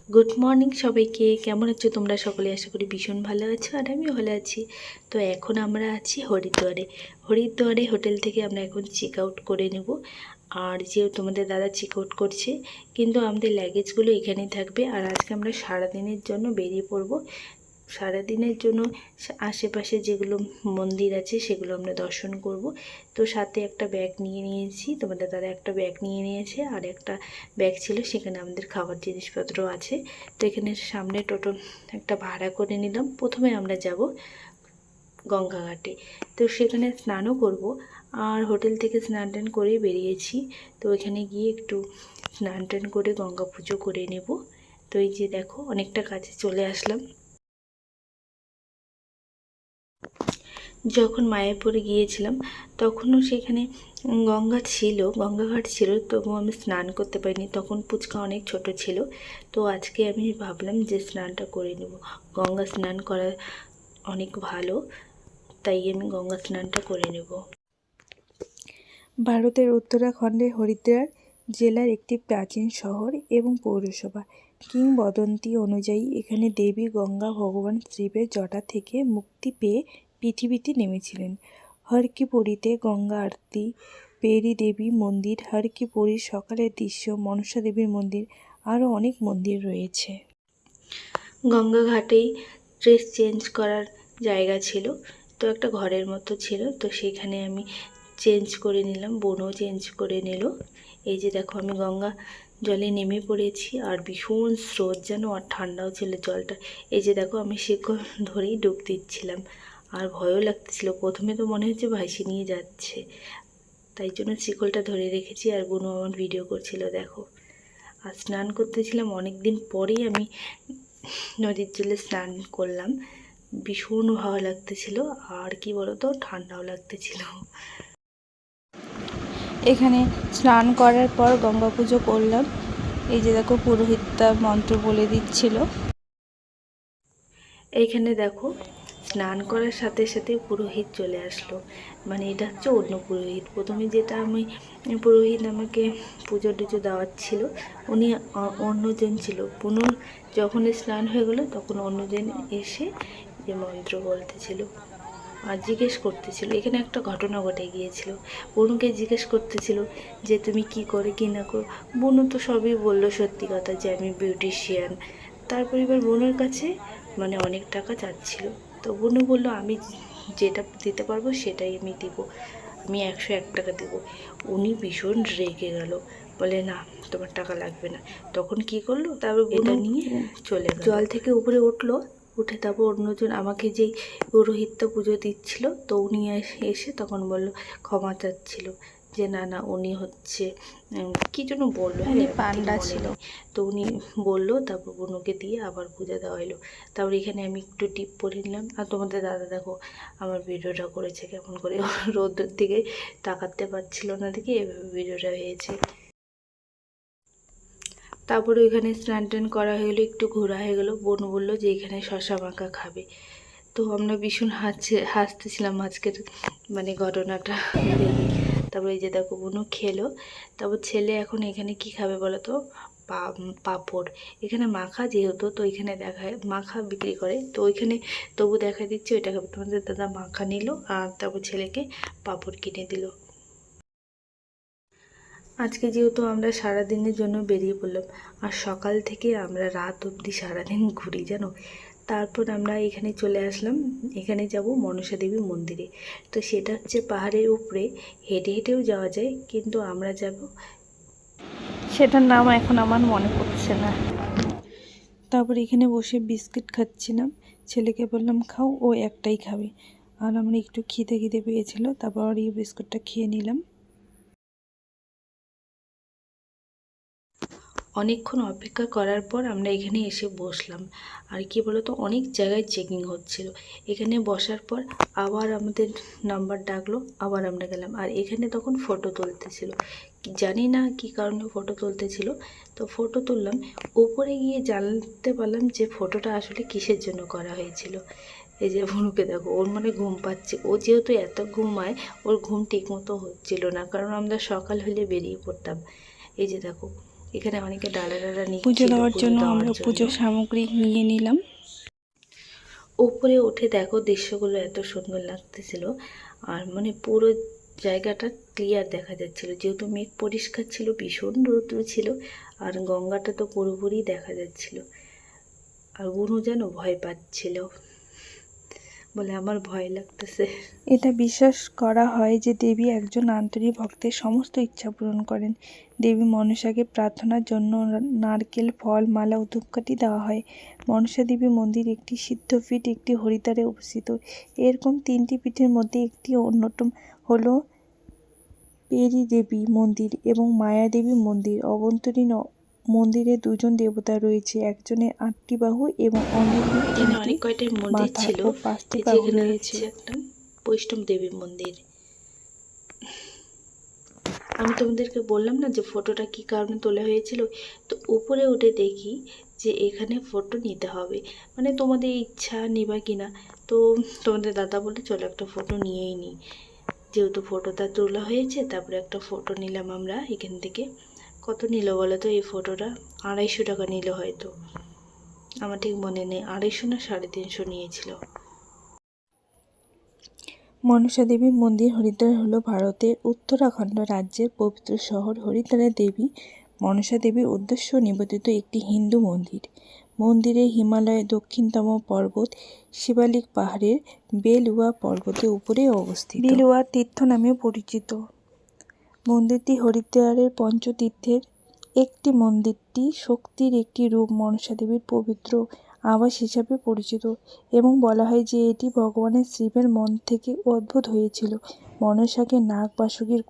Good morning সবাইকে। কেমন আছো তোমরা সকলে? আশা করি ভীষণ ভালো আছো, আর আমিও ভালো আছি। তো এখন আমরা আছি হরিদ্বারে হোটেল থেকে আমরা এখন চেক আউট করে নেব। আর যেহেতু তোমাদের দাদা চেক আউট করছে, কিন্তু আমাদের লাগেজগুলো এখানেই থাকবে। আর আজকে আমরা সারাদিনের জন্য বেরিয়ে পড়বো। সারাদিনের জন্য আশেপাশে যেগুলো মন্দির আছে সেগুলো আমরা দর্শন করব। তো সাথে একটা ব্যাগ নিয়ে নিয়েছি, তোমাদের দাদা একটা ব্যাগ নিয়ে নিয়েছে, আর একটা ব্যাগ ছিল সেখানে আমাদের খাবার জিনিসপত্র আছে। তো এখানে সামনে টোটো একটা ভাড়া করে নিলাম। প্রথমে আমরা যাব গঙ্গাঘাটে, তো সেখানে স্নানও করব। আর হোটেল থেকে স্নান টান করে বেরিয়েছি। তো এখানে গিয়ে একটু স্নান টান করে গঙ্গা পুজো করে নেব। তো এই যে দেখো, অনেকটা কাছে চলে আসলাম। যখন মায়াপুরে গিয়েছিলাম তখনও সেখানে গঙ্গাঘাট ছিল, তবু আমি স্নান করতে পারিনি। তখন পুচকা অনেক ছোট ছিল। তো আজকে আমি ভাবলাম যে স্নানটা করে নেব। গঙ্গা স্নান করা অনেক ভালো, তাই আমি গঙ্গা স্নানটা করে নেব। ভারতের উত্তরাখণ্ডের হরিদ্বার জেলার একটি প্রাচীন শহর এবং পৌরসভা। কিংবদন্তি অনুযায়ী এখানে দেবী গঙ্গা ভগবান শিবের জটা থেকে মুক্তি পেয়ে পৃথিবীতে নেমেছিলেন। হর কি পৌরিতে গঙ্গা আরতি, পেরি দেবী মন্দির, হর কি পৌরির সকালের দৃশ্য, মনসা দেবীর মন্দির, আরও অনেক মন্দির রয়েছে। গঙ্গা ঘাটেই ড্রেস চেঞ্জ করার জায়গা ছিল, তো একটা ঘরের মতো ছিল। তো সেখানে আমি চেঞ্জ করে নিলাম, বোনও চেঞ্জ করে নিল। এই যে দেখো, আমি গঙ্গা জলে নেমে পড়েছি, আর ভীষণ স্রোত যেন, আর ঠান্ডাও ছিল জলটা। এই যে দেখো, আমি শিকল ধরেই ডুব দিচ্ছিলাম, আর ভয়ও লাগতেছিল। প্রথমে তো মনে হচ্ছে ভাসি নিয়ে যাচ্ছে, তাই জন্য শিকলটা ধরে রেখেছি। আর বোনও আমার ভিডিও করছিল, দেখো। আর স্নান করতেছিলাম, অনেক দিন পরেই আমি নদীর জলে স্নান করলাম। ভীষণ ভালো লাগতেছিল, আর কি বলতো, ঠান্ডাও লাগতেছিল। এখানে স্নান করার পর গঙ্গা পুজো করলাম। এই যে দেখো, পুরোহিতটা মন্ত্র বলে দিচ্ছিল। এইখানে দেখো, স্নান করার সাথে সাথে পুরোহিত চলে আসলো। মানে এটা হচ্ছে অন্য পুরোহিত। প্রথমে যেটা পুরোহিত আমাকে পুজো টুজো দেওয়াচ্ছিল, উনি অন্যজন ছিল। যখন স্নান হয়ে গেলো তখন অন্যজন এসে যে মন্ত্র বলতেছিল আর জিজ্ঞেস করতেছিল। এখানে একটা ঘটনা ঘটে গিয়েছিল। বনুকে জিজ্ঞেস করতেছিল যে তুমি কি করে কি না করো। বনু তো সবই বললো সত্যি কথা, যে আমি বিউটিশিয়ান। তারপর এবার বনুর কাছে মানে অনেক টাকা চাচ্ছিল। তো বনু বললো, আমি যেটা দিতে পারবো সেটাই আমি দিব, আমি 101 টাকা দেবো। উনি ভীষণ রেগে গেল, বলে না, তোমার টাকা লাগবে না। তখন কি করলো, তারপর এটা নিয়ে চলে গেল। জল থেকে উপরে উঠলো, উঠে তারপর অন্যজন আমাকে যেই পুরোহিতটা পুজো দিচ্ছিল, তো উনি এসে তখন বলল, ক্ষমা চাচ্ছিল, যে না না, উনি হচ্ছে কী জন্য বললো, উনি পান্ডা ছিল। তো উনি বললো। তারপর বনুকে দিয়ে আবার পূজা দেওয়া হলো। তারপর এখানে আমি একটু টিপ পরে নিলাম। আর তোমাদের দাদা দেখো আমার ভিডিওটা করেছে কেমন করে, রোদের দিকে তাকাতে পারছিল না, দেখে এভাবে ভিডিওটা হয়েছে। তারপরে ওইখানে স্নান টান করা হয়ে গেলো, একটু ঘোরা হয়ে গেলো। বোন বললো যে এখানে শশা মাখা খাবে। তো আমরা ভীষণ হাসতেছিলাম আজকের মানে ঘটনাটা দেখে। তারপরে এই যে দেখো, বোনও খেলো। তারপর ছেলে এখন এখানে কি খাবে বলো তো, পাঁপড়। এখানে মাখা যেহেতু, তো এখানে দেখায় মাখা বিক্রি করে, তো ওইখানে তবু দেখা দিচ্ছে ওইটা খাবে। তোমাদের দাদা মাখা নিল, আর তারপর ছেলেকে পাঁপড় কিনে দিল। আজকে যেহেতু আমরা সারাদিনের জন্য বেরিয়ে পড়লাম, আর সকাল থেকে আমরা রাত অবধি সারাদিন ঘুরি জানো। তারপর আমরা এখানে চলে আসলাম। এখানে যাব মনসা দেবী মন্দিরে। তো সেটা হচ্ছে পাহাড়ের উপরে, হেঁটে হেঁটেও যাওয়া যায়, কিন্তু আমরা যাব, সেটার নাম এখন আমার মনে পড়ছে না। তারপর এখানে বসে বিস্কিট খাচ্ছিলাম। ছেলেকে বললাম খাও, ও একটাই খাবে। আর আমরা একটু খিদে পেয়েছিল, তারপর এই বিস্কুটটা খেয়ে নিলাম। অনেকক্ষণ অপেক্ষা করার পর আমরা এখানে এসে বসলাম। আর কি বলতো, অনেক জায়গায় চেকিং হচ্ছিল। এখানে বসার পর আবার আমাদের নাম্বার ডাকলো, আবার আমরা গেলাম। আর এখানে তখন ফটো তুলতেছিল, জানি না কি কারণে ফটো তুলতেছিল। তো ফটো তুললাম। উপরে গিয়ে জানতে পারলাম যে ফটোটা আসলে কিসের জন্য করা হয়েছিল। এই যে ভনুকে দেখো, ওর মানে ঘুম পাচ্ছে। ও যেহেতু এত ঘুমায়, ওর ঘুম ঠিক মতো হচ্ছিল না, কারণ আমরা সকাল হলে বেরিয়ে পড়তাম। এই যে দেখো, এখানে অনেকে ডালা নিয়ে পুজো দেওয়ার জন্য আমরা পুজো সামগ্রী নিয়ে নিলাম। উপরে উঠে দেখো দৃশ্যগুলো এত সুন্দর লাগতেছিল, আর মানে পুরো জায়গাটা ক্লিয়ার দেখা যাচ্ছিল, যেহেতু মেঘ পরিষ্কার ছিল, ভীষণ রৌদ্র ছিল, আর গঙ্গাটা তো পুরোপুরি দেখা যাচ্ছিল। আর বুনু যেন ভয় পাচ্ছিল, বলে আমার ভয় লাগতেছে। এটা বিশ্বাস করা হয় যে দেবী একজন আন্তরিক ভক্তের সমস্ত ইচ্ছা পূরণ করেন। দেবী মনসাকে প্রার্থনার জন্য নারকেল, ফল, মালা ও ধূপকাঠি দেওয়া হয়। মনসা দেবী মন্দির একটি সিদ্ধপীঠ, একটি হরিদ্বারে অবস্থিত। এরকম 3টি পীঠের মধ্যে একটি অন্যতম হলো পেরি দেবী মন্দির এবং মায়া দেবী মন্দির। অভ্যন্তরীণ মন্দিরে 2জন দেবতা রয়েছে, একজনের 8টি বাহু এবং অন্যজনের এখানে অনেক কয়টা মন্দির ছিল, ও 5টি বাহু যেখানে রয়েছে। একটা বৈষ্ণব দেবী মন্দির। আমি তোমাদেরকে বললাম না যে ফটোটা কি কারণে তোলা হয়েছিল, তো উপরে উঠে দেখি যে এখানে ফটো নিতে হবে, মানে তোমাদের ইচ্ছা নিবা কিনা। তো তোমাদের দাদা বলে চলো একটা ফটো নিয়েই নিই, যেহেতু ফটোটা তোলা হয়েছে। তারপরে একটা ফটো নিলাম আমরা এখান থেকে। কত নিল বলো তো এই ফটোটা? 250 টাকা নিল হয়তো, আমার ঠিক মনে নেই, 250 না 350 নিয়েছিল। মনসা দেবী মন্দির হরিদ্বার হলো ভারতের উত্তরাখণ্ড রাজ্যের পবিত্র শহর। হরিদ্বারের দেবী মনসা দেবীর উদ্দেশ্য নিবেদিত একটি হিন্দু মন্দির। মন্দিরে হিমালয়ের দক্ষিণতম পর্বত শিবালিক পাহাড়ের বেলুয়া পর্বতের উপরে অবস্থিত। বেলুয়া তীর্থ নামে পরিচিত মন্দিরটি হরিদ্বারের পঞ্চতীর্থের একটি। মন্দিরটি শক্তির একটি রূপ, মনসা দেবীর পবিত্র আবাস হিসাবে পরিচিত এবং বলা হয় যে এটি ভগবানের শিবের মন থেকে উদ্ভূত হয়েছিল। মনসাকে নাগ বাসুকীর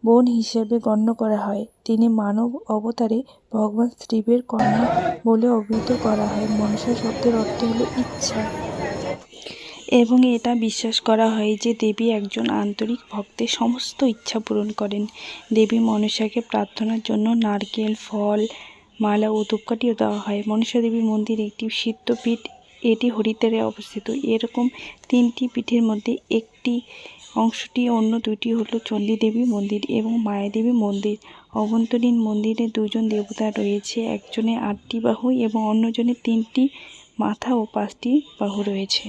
বোন হিসেবে গণ্য করা হয়। তিনি মানব অবতারে ভগবান শিবের কন্যা বলে অভিহিত করা হয়। মনসা শব্দের অর্থ হলো ইচ্ছা এবং এটা বিশ্বাস করা হয় যে দেবী একজন আন্তরিক ভক্তের সমস্ত ইচ্ছা পূরণ করেন। দেবী মনসাকে প্রার্থনার জন্য নারকেল, ফল, মালা ও ধূপকাঠিও দেওয়া হয়। মনসা দেবী মন্দির একটি সিদ্ধপীঠ, এটি হরিদ্বারে অবস্থিত। এরকম 3টি পীঠের মধ্যে একটি অংশটি, অন্য 2টি হলো চণ্ডী দেবী মন্দির এবং মায়া দেবী মন্দির। অভ্যন্তরীণ মন্দিরে 2জন দেবতা রয়েছে, একজনের 8টি বাহু এবং অন্যজনের 3টি মাথা ও 5টি বাহু রয়েছে।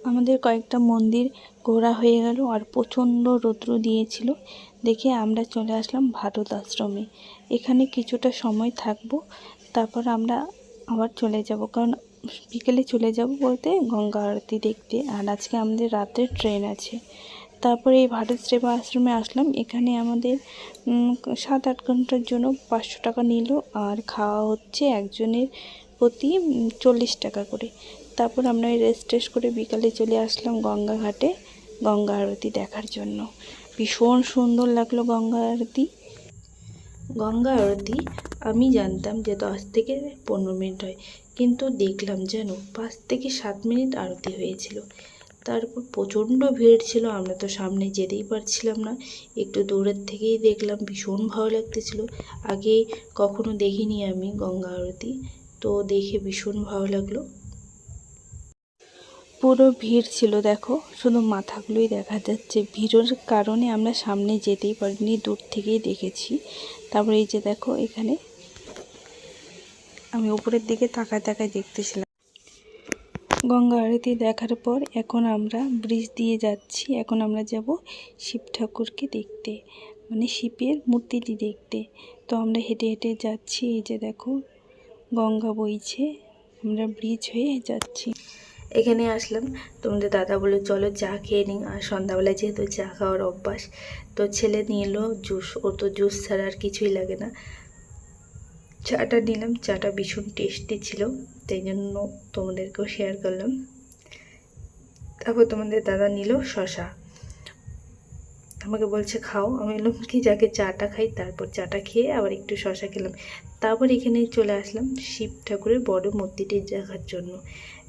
আমাদের কয়েকটা মন্দির ঘোরা হয়ে গেল, আর প্রচণ্ড রৌদ্র দিয়েছিল দেখে আমরা চলে আসলাম ভারত আশ্রমে। এখানে কিছুটা সময় থাকবো, তারপর আমরা আবার চলে যাব, কারণ বিকেলে চলে যাব বলতে গঙ্গা আরতি দেখতে, আর আজকে আমাদের রাতের ট্রেন আছে। তারপরে এই ভারত সেবা আশ্রমে আসলাম। এখানে আমাদের 7-8 ঘন্টার জন্য 500 টাকা নিল, আর খাওয়া হচ্ছে একজনের প্রতি 40 টাকা করে। তারপর আমরা রেস্ট করে বিকালে চলে আসলাম গঙ্গা ঘাটে গঙ্গা আরতি দেখার জন্য। ভীষণ সুন্দর লাগলো গঙ্গা আরতি। গঙ্গা আরতি আমি জানতাম যে 10 থেকে 15 মিনিট হয়, কিন্তু দেখলাম যেন 5 থেকে 7 মিনিট আরতি হয়েছিল। তারপর প্রচণ্ড ভিড় ছিল, আমরা তো সামনে যেতেই পারছিলাম না, একটু দূরের থেকেই দেখলাম, ভীষণ ভালো লাগতেছিল। আগে কখনো দেখিনি আমি গঙ্গা আরতি, তো দেখে ভীষণ ভালো লাগলো। পুরো ভিড় ছিল, দেখো শুধু মাথাগুলোই দেখা যাচ্ছে। ভিড়ের কারণে আমরা সামনে যেতেই পারিনি, দূর থেকেই দেখেছি। তারপরে এই যে দেখো, এখানে আমি উপরের দিকে তাকায় দেখতেছিলাম। গঙ্গা আরতি দেখার পর এখন আমরা ব্রিজ দিয়ে যাচ্ছি। এখন আমরা যাব শিব ঠাকুরকে দেখতে, মানে শিবের মূর্তিটি দেখতে। তো আমরা হেঁটে হেঁটে যাচ্ছি। এই যে দেখো গঙ্গা বইছে, আমরা ব্রিজ হয়ে যাচ্ছি। এখানে আসলাম, তোমাদের দাদা বললো চলো চা খেয়ে নিই, আর সন্ধ্যাবেলায় যেহেতু চা খাওয়ার অভ্যাস, তো ছেলে নিয়ে এলো জুস। ও তো জুস ছাড়া আর কিছুই লাগে না। চাটা নিলাম, চাটা ভীষণ টেস্টি ছিল, তাই জন্য তোমাদেরকেও শেয়ার করলাম। তারপর তোমাদের দাদা নিল শশা, আমাকে বলছে খাও। আমি বললাম কি যাকে চাটা খাই, তারপর চাটা খেয়ে আবার একটু শশা খেলাম। তারপর এখানে চলে আসলাম শিব ঠাকুরের বড় মূর্তিটি দেখার জন্য।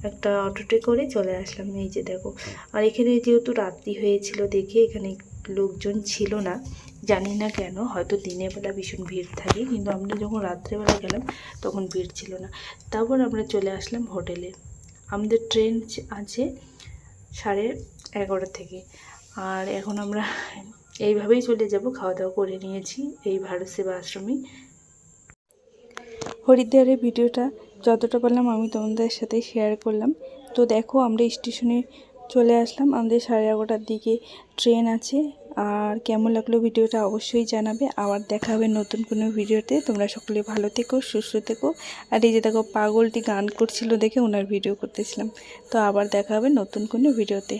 একটা অটোতে করে চলে আসলাম। এই যে দেখো, আর এখানে যেহেতু রাত্রি হয়েছিল দেখে এখানে লোকজন ছিল না, জানি না কেন, হয়তো দিনের বেলা ভীষণ ভিড় থাকে, কিন্তু আমরা যখন রাত্রেবেলা গেলাম তখন ভিড় ছিল না। তারপর আমরা চলে আসলাম হোটেলে। আমাদের ট্রেন আছে 11:30 থেকে, আর এখন আমরা এইভাবেই চলে যাব। খাওয়া দাওয়া করে নিয়েছি এই ভারত সেবা আশ্রমে। হরিদ্বারের ভিডিওটা যতটা পারলাম আমি তোমাদের সাথে শেয়ার করলাম। তো দেখো আমরা স্টেশনে চলে আসলাম, আমাদের 11:30টার দিকে ট্রেন আছে। আর কেমন লাগলো ভিডিওটা অবশ্যই জানাবে। আবার দেখা হবে নতুন কোনো ভিডিওতে। তোমরা সকলে ভালো থেকো, সুস্থ থেকো। আর এই যে দেখো পাগলটি গান করছিল দেখে ওনার ভিডিও করতেছিলাম। তো আবার দেখা হবে নতুন কোনো ভিডিওতে।